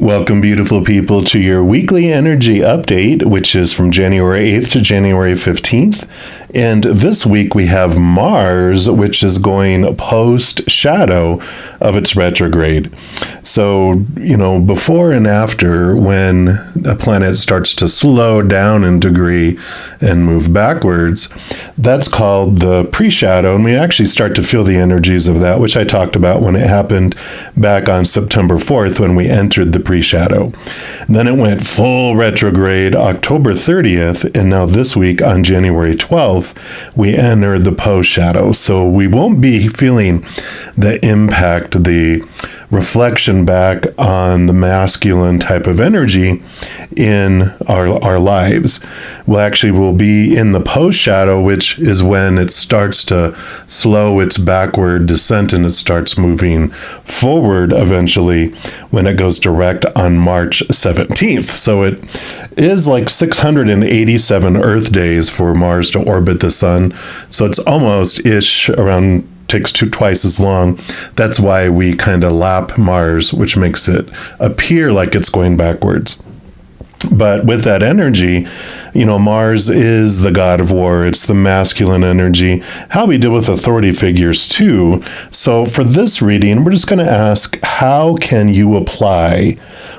Welcome, beautiful people, to your weekly energy update, which is from January 8th to January 15th. And this week we have Mars, which is going post-shadow of its retrograde. So, before and after, when a planet starts to slow down in degree and move backwards, that's called the pre-shadow. And we actually start to feel the energies of that, which I talked about when it happened back on September 4th when we entered the pre-shadow. Then it went full retrograde October 30th, and now this week on January 12th, we enter the post-shadow. So we won't be feeling the impact, the reflection back on the masculine type of energy in our lives. We'll be in the post-shadow, which is when it starts to slow its backward descent and it starts moving forward eventually when it goes direct on March 17th. So it is like 687 Earth days for Mars to orbit the sun. So it's almost-ish around takes twice as long. That's why we kind of lap Mars, which makes it appear like it's going backwards. But with that energy, Mars is the god of war. It's the masculine energy. How we deal with authority figures too. So for this reading, we're just going to ask, how can you apply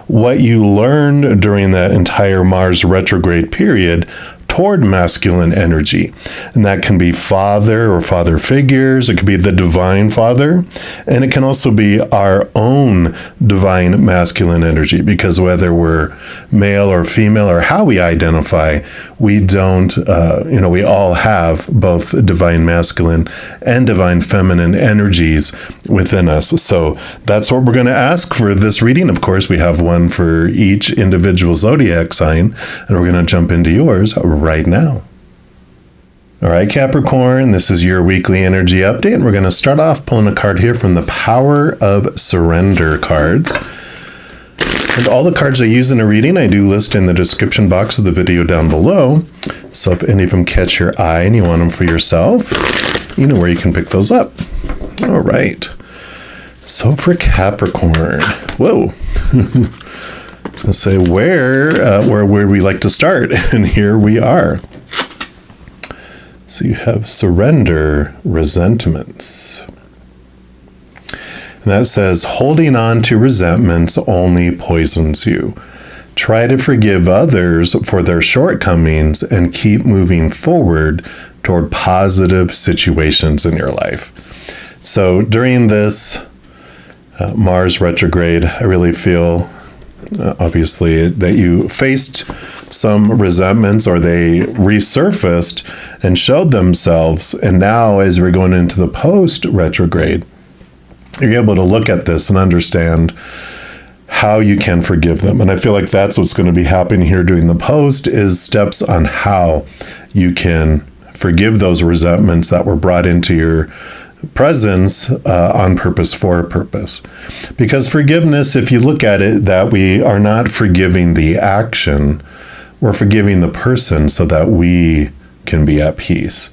what you learned during that entire Mars retrograde period toward masculine energy? And that can be father or father figures. It could be the divine father. And it can also be our own divine masculine energy, because whether we're male or female or how we identify, we don't, we all have both divine masculine and divine feminine energies within us. So that's what we're going to ask for this reading. Of course, we have one for each individual zodiac sign, and we're going to jump into yours right now. All right, Capricorn, this is your weekly energy update, and we're going to start off pulling a card here from the Power of Surrender cards. And all the cards I use in a reading, I do list in the description box of the video down below. So if any of them catch your eye and you want them for yourself, you know where you can pick those up. All right. So for Capricorn, whoa. I was going to say, where would we like to start? And here we are. So you have surrender resentments. And that says, holding on to resentments only poisons you. Try to forgive others for their shortcomings and keep moving forward toward positive situations in your life. So during this Mars retrograde, I really feel obviously that you faced some resentments, or they resurfaced and showed themselves. And now as we're going into the post retrograde, you're able to look at this and understand how you can forgive them. And I feel like that's what's going to be happening here during the post, is steps on how you can forgive those resentments that were brought into your presence on purpose, for a purpose. Because forgiveness, if you look at it, that we are not forgiving the action, we're forgiving the person so that we can be at peace.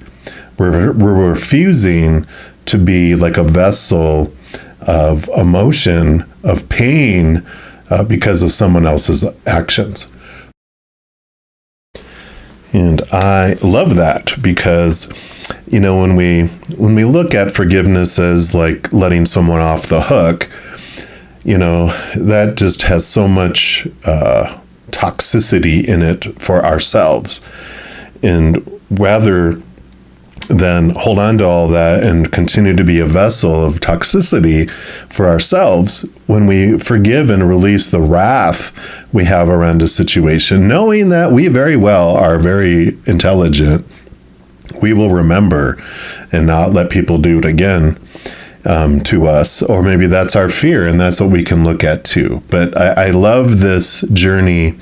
We're refusing to be like a vessel of emotion, of pain, because of someone else's actions. And I love that, because when we look at forgiveness as like letting someone off the hook, that just has so much toxicity in it for ourselves. And rather than hold on to all that and continue to be a vessel of toxicity for ourselves, when we forgive and release the wrath we have around a situation, knowing that we very well are very intelligent, we will remember and not let people do it again to us. Or maybe that's our fear, and that's what we can look at too. But I love this journey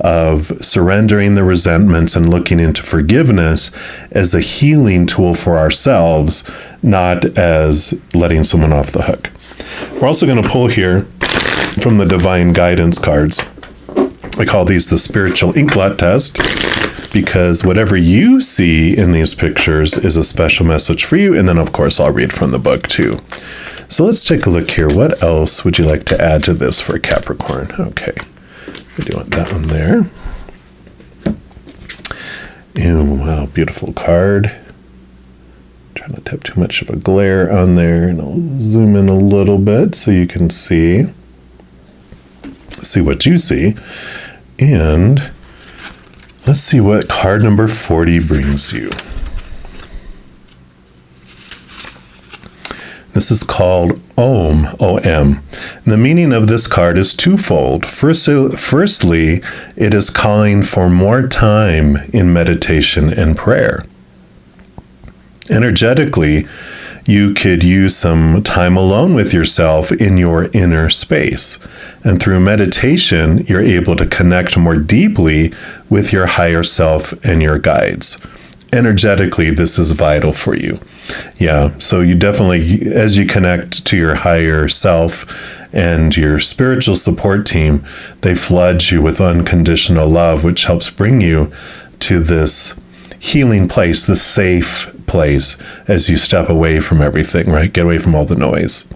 of surrendering the resentments and looking into forgiveness as a healing tool for ourselves, not as letting someone off the hook. We're also going to pull here from the Divine Guidance cards. I call these the Spiritual Inkblot Test, because whatever you see in these pictures is a special message for you. And then, of course, I'll read from the book too. So let's take a look here. What else would you like to add to this for Capricorn? Okay, we do want that one there. And wow, beautiful card. Try not to have too much of a glare on there, and I'll zoom in a little bit so you can see what you see. And let's see what card number 40 brings you. This is called Om, O-M. The meaning of this card is twofold. Firstly, it is calling for more time in meditation and prayer. Energetically, you could use some time alone with yourself in your inner space. And through meditation, you're able to connect more deeply with your higher self and your guides. Energetically, this is vital for you. Yeah, so you definitely, as you connect to your higher self and your spiritual support team, they flood you with unconditional love, which helps bring you to this healing place, this safe place, as you step away from everything, right? Get away from all the noise.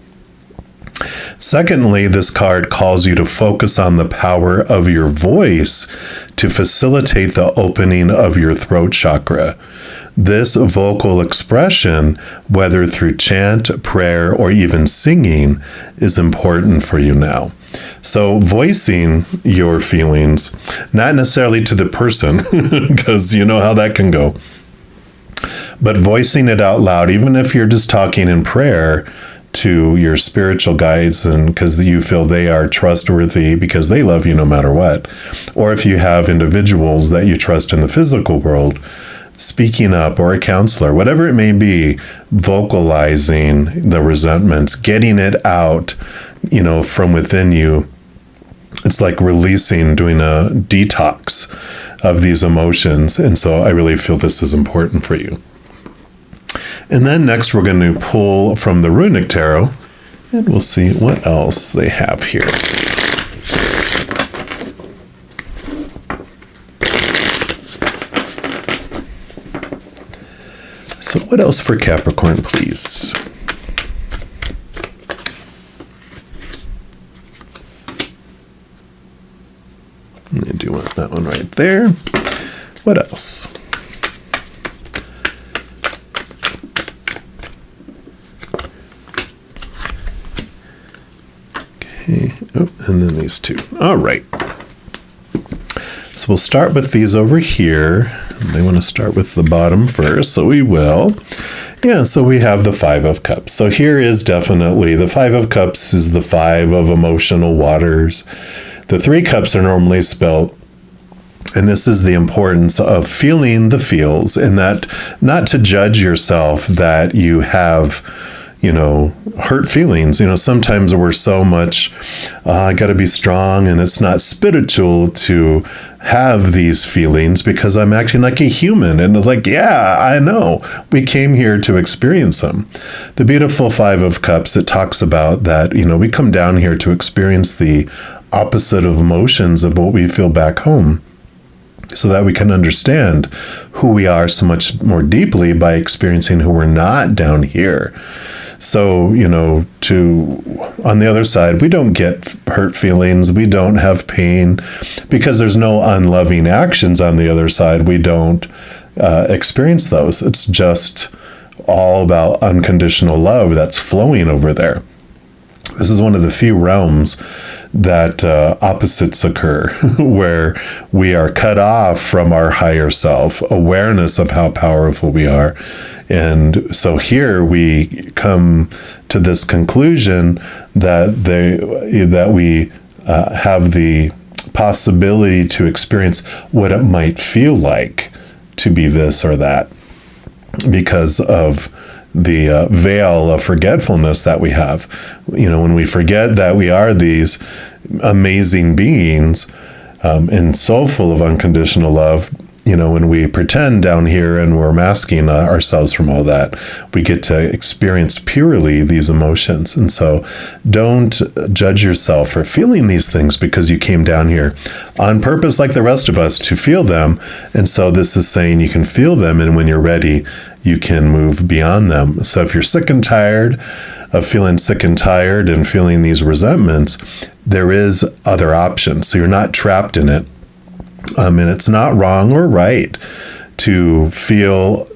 Secondly, this card calls you to focus on the power of your voice to facilitate the opening of your throat chakra. This vocal expression, whether through chant, prayer, or even singing, is important for you now. So voicing your feelings, not necessarily to the person, because you know how that can go, but voicing it out loud, even if you're just talking in prayer to your spiritual guides, and because you feel they are trustworthy because they love you no matter what, or if you have individuals that you trust in the physical world, speaking up, or a counselor, whatever it may be, vocalizing the resentments, getting it out, from within you. It's like releasing, doing a detox of these emotions. And so I really feel this is important for you. And then next we're going to pull from the Runic Tarot, and we'll see what else they have here. So what else for Capricorn, please? I do want that one right there. What else? Okay. Oh, and then these two. All right. So we'll start with these over here. They want to start with the bottom first, so we will. Yeah, so we have the Five of Cups. So here is definitely, the Five of Cups is the five of emotional waters. The Three Cups are normally spelt, and this is the importance of feeling the feels, and that not to judge yourself that you have, hurt feelings. Sometimes we're so much, I got to be strong, and it's not spiritual to have these feelings because I'm acting like a human. And it's like, yeah, I know. We came here to experience them. The beautiful Five of Cups, it talks about that, we come down here to experience the opposite of emotions of what we feel back home, so that we can understand who we are so much more deeply by experiencing who we're not down here. So, on the other side, we don't get hurt feelings. We don't have pain because there's no unloving actions on the other side. We don't experience those. It's just all about unconditional love that's flowing over there. This is one of the few realms that opposites occur, where we are cut off from our higher self, awareness of how powerful we are. And so here we come to this conclusion that we have the possibility to experience what it might feel like to be this or that because of the veil of forgetfulness that we have. When we forget that we are these amazing beings and so full of unconditional love, when we pretend down here and we're masking ourselves from all that, we get to experience purely these emotions. And so don't judge yourself for feeling these things because you came down here on purpose, like the rest of us, to feel them. And so this is saying you can feel them, and when you're ready, you can move beyond them. So if you're sick and tired of feeling sick and tired and feeling these resentments, there is other options. So you're not trapped in it. And it's not wrong or right to feel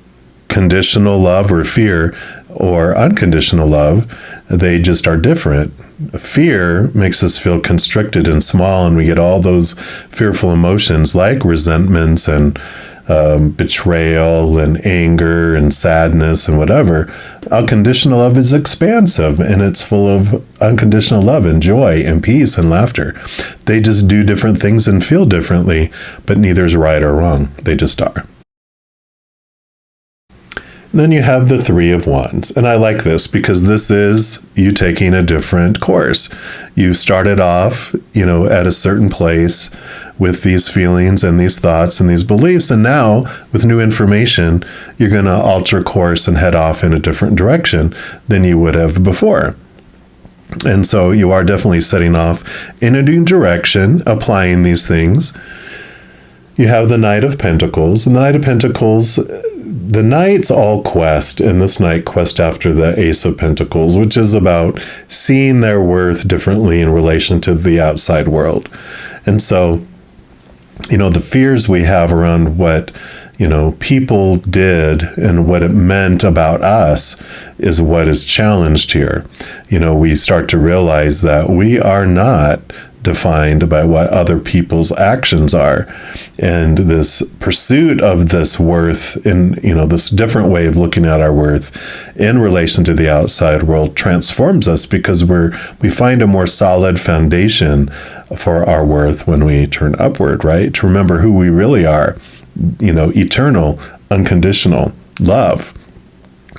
conditional love or fear or unconditional love. They just are different. Fear makes us feel constricted and small, and we get all those fearful emotions like resentments and betrayal and anger and sadness and whatever. Unconditional love is expansive, and it's full of unconditional love and joy and peace and laughter. They just do different things and feel differently, but neither is right or wrong. They just are. Then you have the Three of Wands. And I like this because this is you taking a different course. You started off, at a certain place with these feelings and these thoughts and these beliefs. And now with new information, you're going to alter course and head off in a different direction than you would have before. And so you are definitely setting off in a new direction, applying these things. You have the Knight of Pentacles. And the Knight of Pentacles, the Knight's all quest, and this Knight quest after the Ace of Pentacles, which is about seeing their worth differently in relation to the outside world. And so, the fears we have around what, people did and what it meant about us is what is challenged here. We start to realize that we are not defined by what other people's actions are. And this pursuit of this worth in, this different way of looking at our worth in relation to the outside world transforms us because we find a more solid foundation for our worth when we turn upward, right? To remember who we really are, eternal, unconditional love.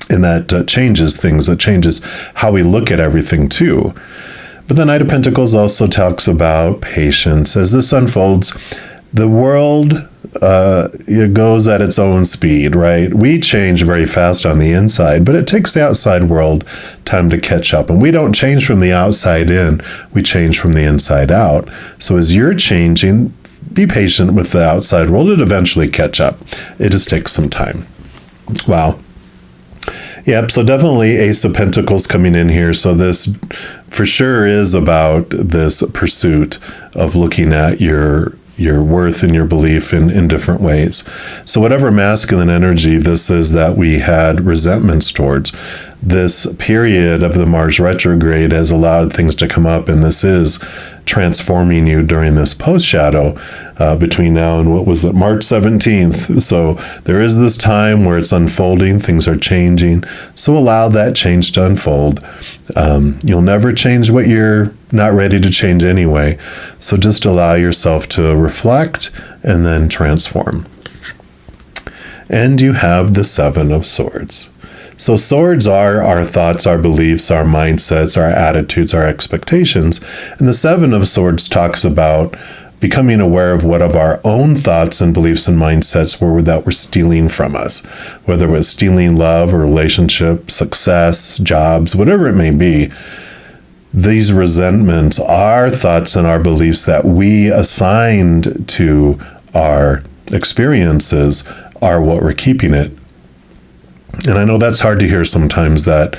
And that changes things. It changes how we look at everything too. But the Knight of Pentacles also talks about patience. As this unfolds, the world it goes at its own speed, right? We change very fast on the inside, but it takes the outside world time to catch up. And we don't change from the outside in, we change from the inside out. So as you're changing, be patient with the outside world. It'll eventually catch up. It just takes some time. Wow. Yep, so definitely Ace of Pentacles coming in here. So this for sure is about this pursuit of looking at your worth and your belief in different ways. So whatever masculine energy this is that we had resentments towards, this period of the Mars retrograde has allowed things to come up, and this is transforming you during this post-shadow between now and March 17th. So there is this time where it's unfolding, things are changing. So allow that change to unfold. You'll never change what you're not ready to change anyway. So just allow yourself to reflect and then transform. And you have the Seven of Swords. So swords are our thoughts, our beliefs, our mindsets, our attitudes, our expectations. And the Seven of Swords talks about becoming aware of what of our own thoughts and beliefs and mindsets that were stealing from us, whether it was stealing love or relationship, success, jobs, whatever it may be. These resentments are thoughts and our beliefs that we assigned to our experiences are what we're keeping it. And I know that's hard to hear sometimes, that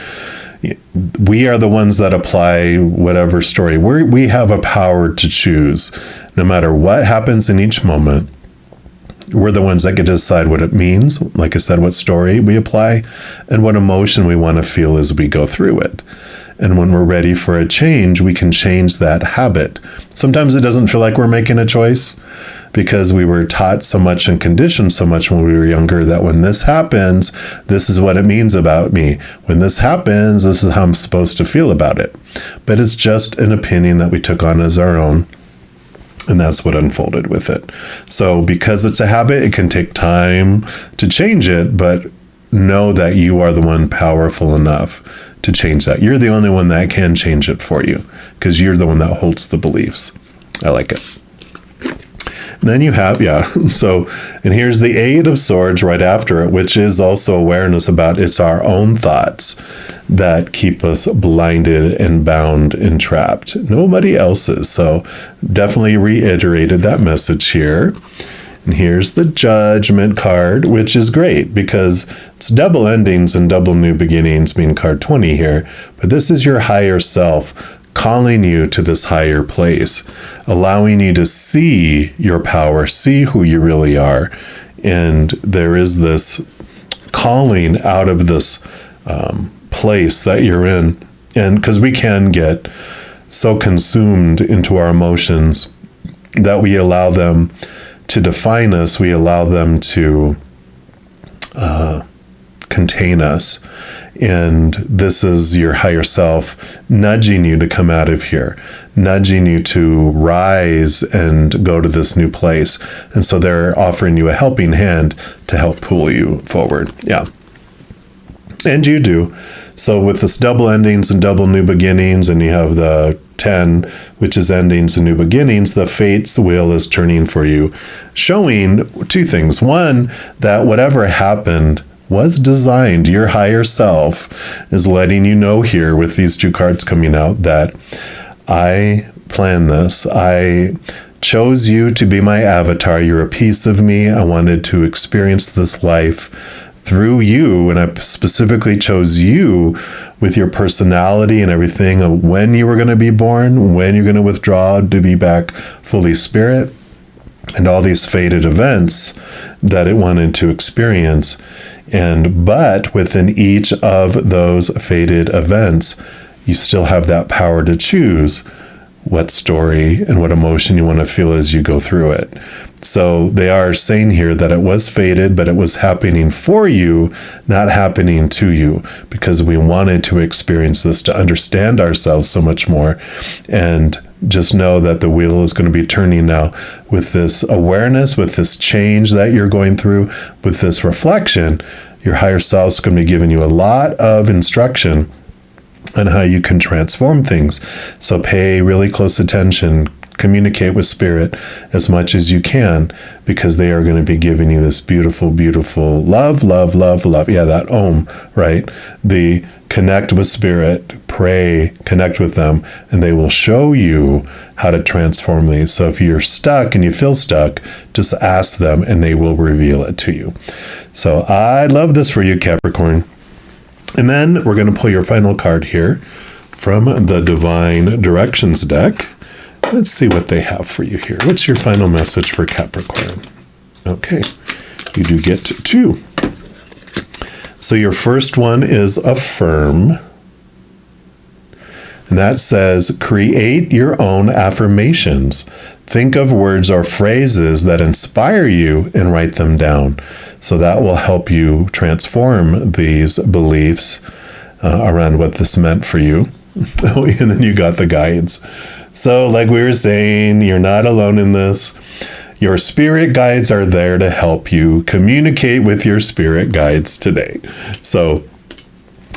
we are the ones that apply whatever story. We have a power to choose. No matter what happens in each moment, we're the ones that get to decide what it means. Like I said, what story we apply and what emotion we want to feel as we go through it. And when we're ready for a change, we can change that habit. Sometimes it doesn't feel like we're making a choice because we were taught so much and conditioned so much when we were younger that when this happens, this is what it means about me. When this happens, this is how I'm supposed to feel about it. But it's just an opinion that we took on as our own. And that's what unfolded with it. So because it's a habit, it can take time to change it, but know that you are the one powerful enough to change that. You're the only one that can change it for you because you're the one that holds the beliefs. I like it. And then you have, and here's the Eight of Swords right after it, which is also awareness about it's our own thoughts that keep us blinded and bound and trapped. Nobody else's. So definitely reiterated that message here. And here's the Judgment card, which is great because It's double endings and double new beginnings, being card 20 here, but this is your higher self calling you to this higher place, allowing you to see your power, see who you really are. And there is this calling out of this place that you're in. And because we can get so consumed into our emotions that we allow them to define us, we allow them to contain us. And this is your higher self nudging you to come out of here, nudging you to rise and go to this new place. And so they're offering you a helping hand to help pull you forward. Yeah. And you do. So with this double endings and double new beginnings, and you have the 10, which is endings and new beginnings, the fate's wheel is turning for you, showing two things. One, that whatever happened was designed. Your higher self is letting you know here with these two cards coming out that I planned this. I chose you to be my avatar. You're a piece of me. I wanted to experience this life through you, and I specifically chose you with your personality and everything of when you were going to be born, when you're going to withdraw to be back fully spirit, and all these fated events that it wanted to experience. But within each of those fated events, you still have that power to choose what story and what emotion you want to feel as you go through it. So they are saying here that it was fated, but it was happening for you, not happening to you, because we wanted to experience this to understand ourselves so much more. And just know that the wheel is going to be turning now with this awareness, with this change that you're going through, with this reflection. Your higher self is going to be giving you a lot of instruction on how you can transform things. So pay really close attention, communicate with spirit as much as you can, because they are going to be giving you this beautiful, beautiful love, love, love, love. Yeah, that Om, right? The connect with spirit, pray, connect with them, and they will show you how to transform these. So if you're stuck and you feel stuck, just ask them and they will reveal it to you. So I love this for you, Capricorn. And then we're going to pull your final card here from the Divine Directions deck. Let's see what they have for you here. What's your final message for Capricorn? Okay, you do get two. So your first one is affirm. And that says, create your own affirmations. Think of words or phrases that inspire you and write them down. So that will help you transform these beliefs around what this meant for you. Oh, and then you got the guides. So like we were saying, you're not alone in this. Your spirit guides are there to help you communicate with your spirit guides today. So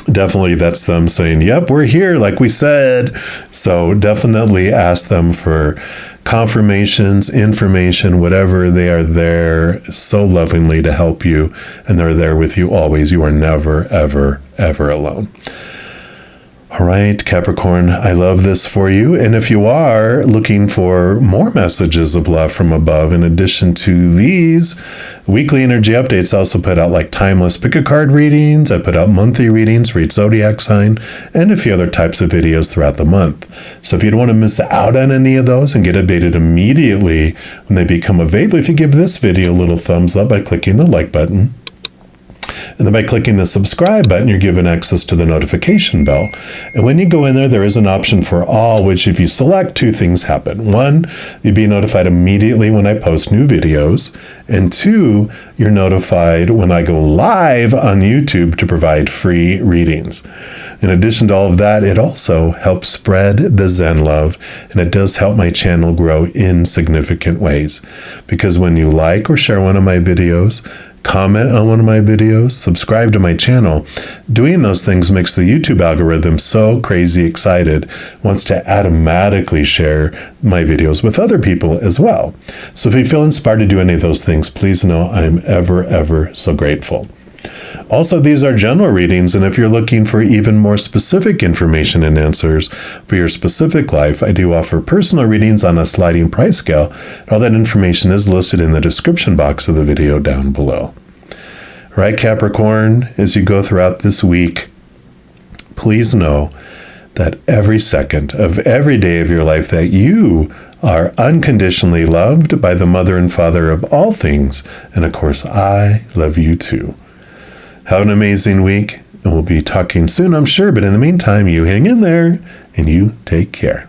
definitely that's them saying, yep, we're here, like we said. So definitely ask them for confirmations, information, whatever. They are there so lovingly to help you, and they're there with you always. You are never, ever, ever alone. All right, Capricorn, I love this for you. And if you are looking for more messages of love from above, in addition to these weekly energy updates, I also put out like timeless pick a card readings. I put out monthly readings, read zodiac sign, and a few other types of videos throughout the month. So if you don't want to miss out on any of those and get updated immediately when they become available, if you give this video a little thumbs up by clicking the like button, and then by clicking the subscribe button, you're given access to the notification bell. And when you go in there, there is an option for all, which if you select, two things happen. One, you'll be notified immediately when I post new videos. And two, you're notified when I go live on YouTube to provide free readings. In addition to all of that, it also helps spread the Zen Love, and it does help my channel grow in significant ways. Because when you like or share one of my videos, comment on one of my videos, subscribe to my channel, doing those things makes the YouTube algorithm so crazy excited, wants to automatically share my videos with other people as well. So if you feel inspired to do any of those things, please know I'm ever, ever so grateful. Also, these are general readings, and if you're looking for even more specific information and answers for your specific life, I do offer personal readings on a sliding price scale. All that information is listed in the description box of the video down below. All right, Capricorn, as you go throughout this week, please know that every second of every day of your life that you are unconditionally loved by the Mother and Father of all things. And of course, I love you too. Have an amazing week, and we'll be talking soon, I'm sure. But in the meantime, you hang in there and you take care.